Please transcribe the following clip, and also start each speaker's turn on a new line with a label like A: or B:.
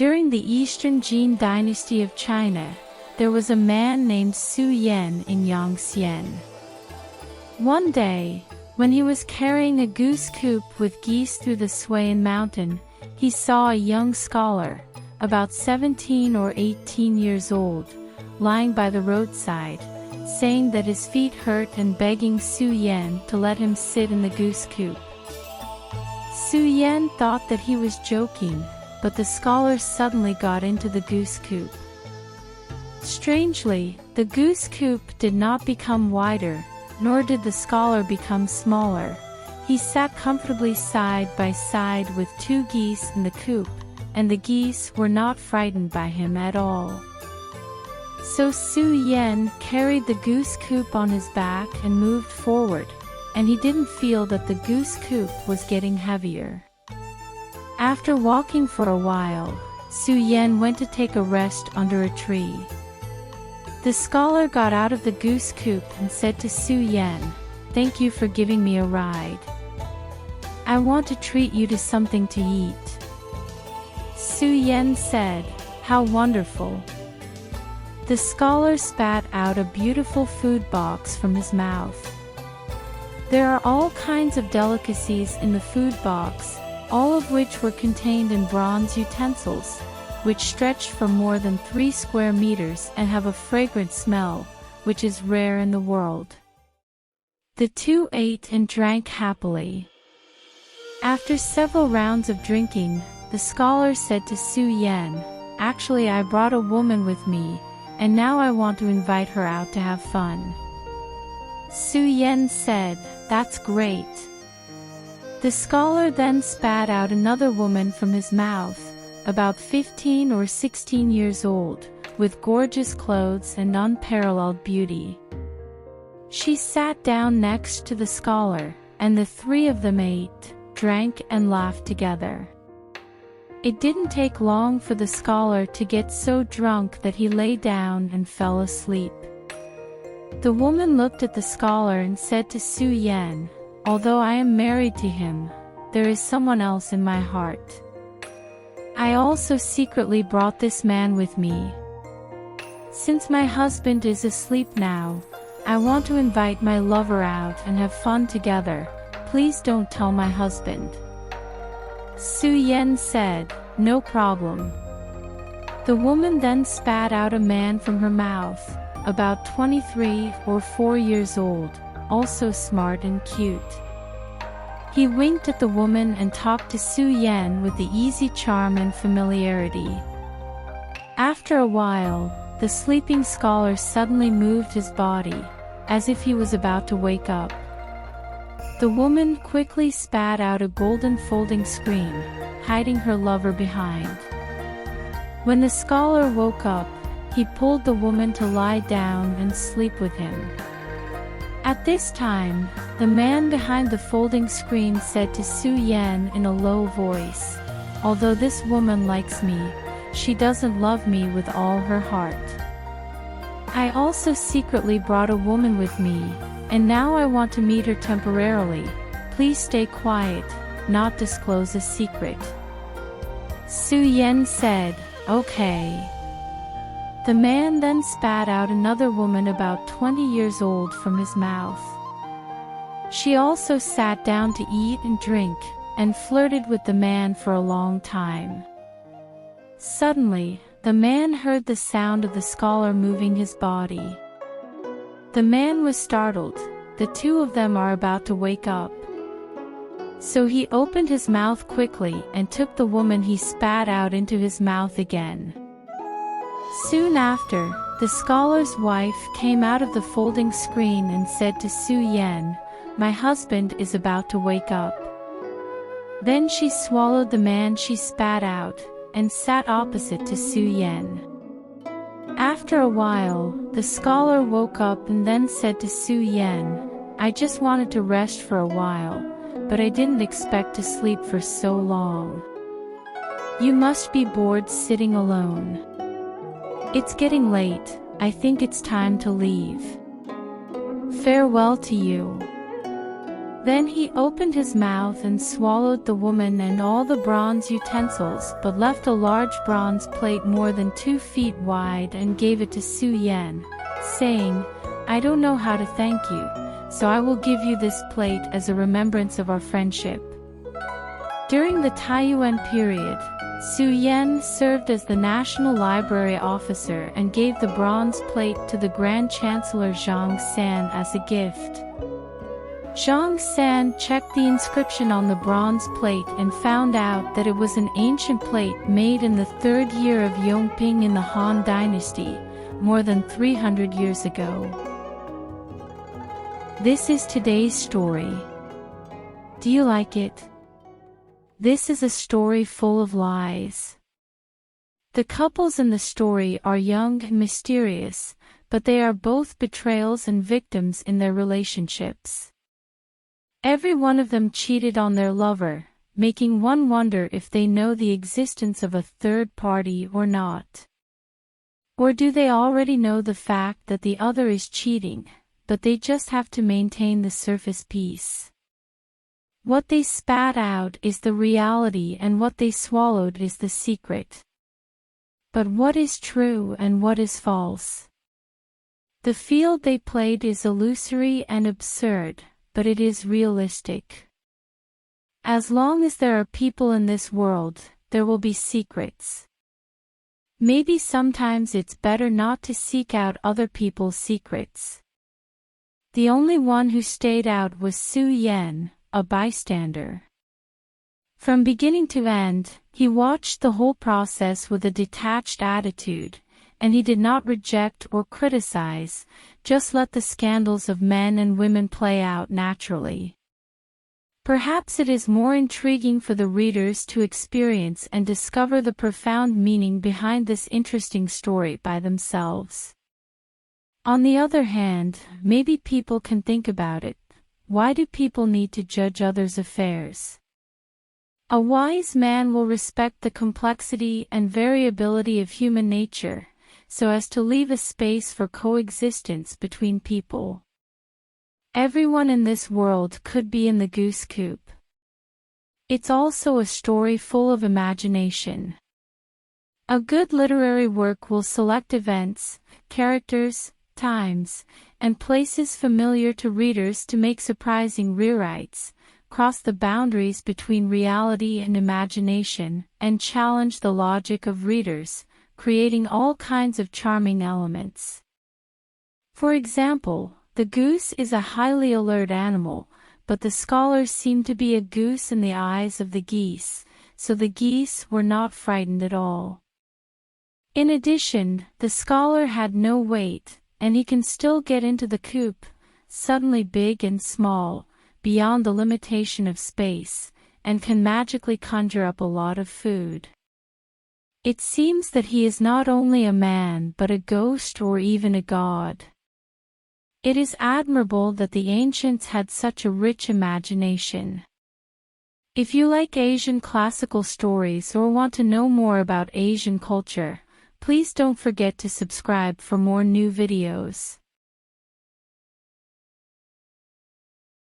A: During the Eastern Jin dynasty of China, there was a man named Su Yan in Yangxian. One day, when he was carrying a goose coop with geese through the Suiyan mountain, he saw a young scholar, about 17 or 18 years old, lying by the roadside, saying that his feet hurt and begging Su Yan to let him sit in the goose coop. Su Yan thought that he was joking, but the scholar suddenly got into the goose coop. Strangely, the goose coop did not become wider, nor did the scholar become smaller. He sat comfortably side by side with two geese in the coop, and the geese were not frightened by him at all. So Su Yan carried the goose coop on his back and moved forward, and he didn't feel that the goose coop was getting heavier. After walking for a while, Su Yan went to take a rest under a tree. The scholar got out of the goose coop and said to Su Yan, "Thank you for giving me a ride. I want to treat you to something to eat." Su Yan said, "How wonderful." The scholar spat out a beautiful food box from his mouth. There are all kinds of delicacies in the food box, all of which were contained in bronze utensils, which stretched for more than 3 square meters and have a fragrant smell, which is rare in the world. The two ate and drank happily. After several rounds of drinking, the scholar said to Su Yan, "Actually, I brought a woman with me, and now I want to invite her out to have fun." Su Yan said, "That's great." The scholar then spat out another woman from his mouth, about 15 or 16 years old, with gorgeous clothes and unparalleled beauty. She sat down next to the scholar, and the three of them ate, drank and laughed together. It didn't take long for the scholar to get so drunk that he lay down and fell asleep. The woman looked at the scholar and said to Su Yan, "Although I am married to him, there is someone else in my heart. I also secretly brought this man with me. Since my husband is asleep now, I want to invite my lover out and have fun together. Please don't tell my husband." Su Yan said, "No problem." The woman then spat out a man from her mouth, about 23 or 4 years old, also smart and cute. He winked at the woman and talked to Su Yan with the easy charm and familiarity. After a while, the sleeping scholar suddenly moved his body, as if he was about to wake up. The woman quickly spat out a golden folding screen, hiding her lover behind. When the scholar woke up, he pulled the woman to lie down and sleep with him. At this time, the man behind the folding screen said to Su Yan in a low voice, "Although this woman likes me, she doesn't love me with all her heart. I also secretly brought a woman with me, and now I want to meet her temporarily. Please stay quiet, not disclose a secret." Su Yan said, "Okay." The man then spat out another woman about 20 years old from his mouth. She also sat down to eat and drink, and flirted with the man for a long time. Suddenly, the man heard the sound of the scholar moving his body. The man was startled. The two of them are about to wake up. So he opened his mouth quickly and took the woman he spat out into his mouth again. Soon after, the scholar's wife came out of the folding screen and said to Su Yan, "My husband is about to wake up." Then she swallowed the man she spat out, and sat opposite to Su Yan. After a while, the scholar woke up and then said to Su Yan, "I just wanted to rest for a while, but I didn't expect to sleep for so long. You must be bored sitting alone. It's getting late, I think it's time to leave. Farewell to you." Then he opened his mouth and swallowed the woman and all the bronze utensils, but left a large bronze plate more than 2 feet wide and gave it to Su Yan, saying, "I don't know how to thank you, so I will give you this plate as a remembrance of our friendship." During the Taiyuan period, Su Yan served as the National Library officer and gave the bronze plate to the Grand Chancellor Zhang San as a gift. Zhang San checked the inscription on the bronze plate and found out that it was an ancient plate made in the 3rd year of Yongping in the Han Dynasty, more than 300 years ago. This is today's story. Do you like it? This is a story full of lies. The couples in the story are young and mysterious, but they are both betrayals and victims in their relationships. Every one of them cheated on their lover, making one wonder if they know the existence of a third party or not. Or do they already know the fact that the other is cheating, but they just have to maintain the surface peace? What they spat out is the reality and what they swallowed is the secret. But what is true and what is false? The field they played is illusory and absurd, but it is realistic. As long as there are people in this world, there will be secrets. Maybe sometimes it's better not to seek out other people's secrets. The only one who stayed out was Su Yan, a bystander. From beginning to end, he watched the whole process with a detached attitude, and he did not reject or criticize, just let the scandals of men and women play out naturally. Perhaps it is more intriguing for the readers to experience and discover the profound meaning behind this interesting story by themselves. On the other hand, maybe people can think about it. Why do people need to judge others' affairs? A wise man will respect the complexity and variability of human nature, so as to leave a space for coexistence between people. Everyone in this world could be in the Goose Coop. It's also a story full of imagination. A good literary work will select events, characters, times, and places familiar to readers to make surprising rewrites, cross the boundaries between reality and imagination, and challenge the logic of readers, creating all kinds of charming elements. For example, the goose is a highly alert animal, but the scholars seem to be a goose in the eyes of the geese, so the geese were not frightened at all. In addition, the scholar had no weight, and he can still get into the coop, suddenly big and small, beyond the limitation of space, and can magically conjure up a lot of food. It seems that he is not only a man but a ghost or even a god. It is admirable that the ancients had such a rich imagination. If you like Asian classical stories or want to know more about Asian culture, please don't forget to subscribe for more new videos.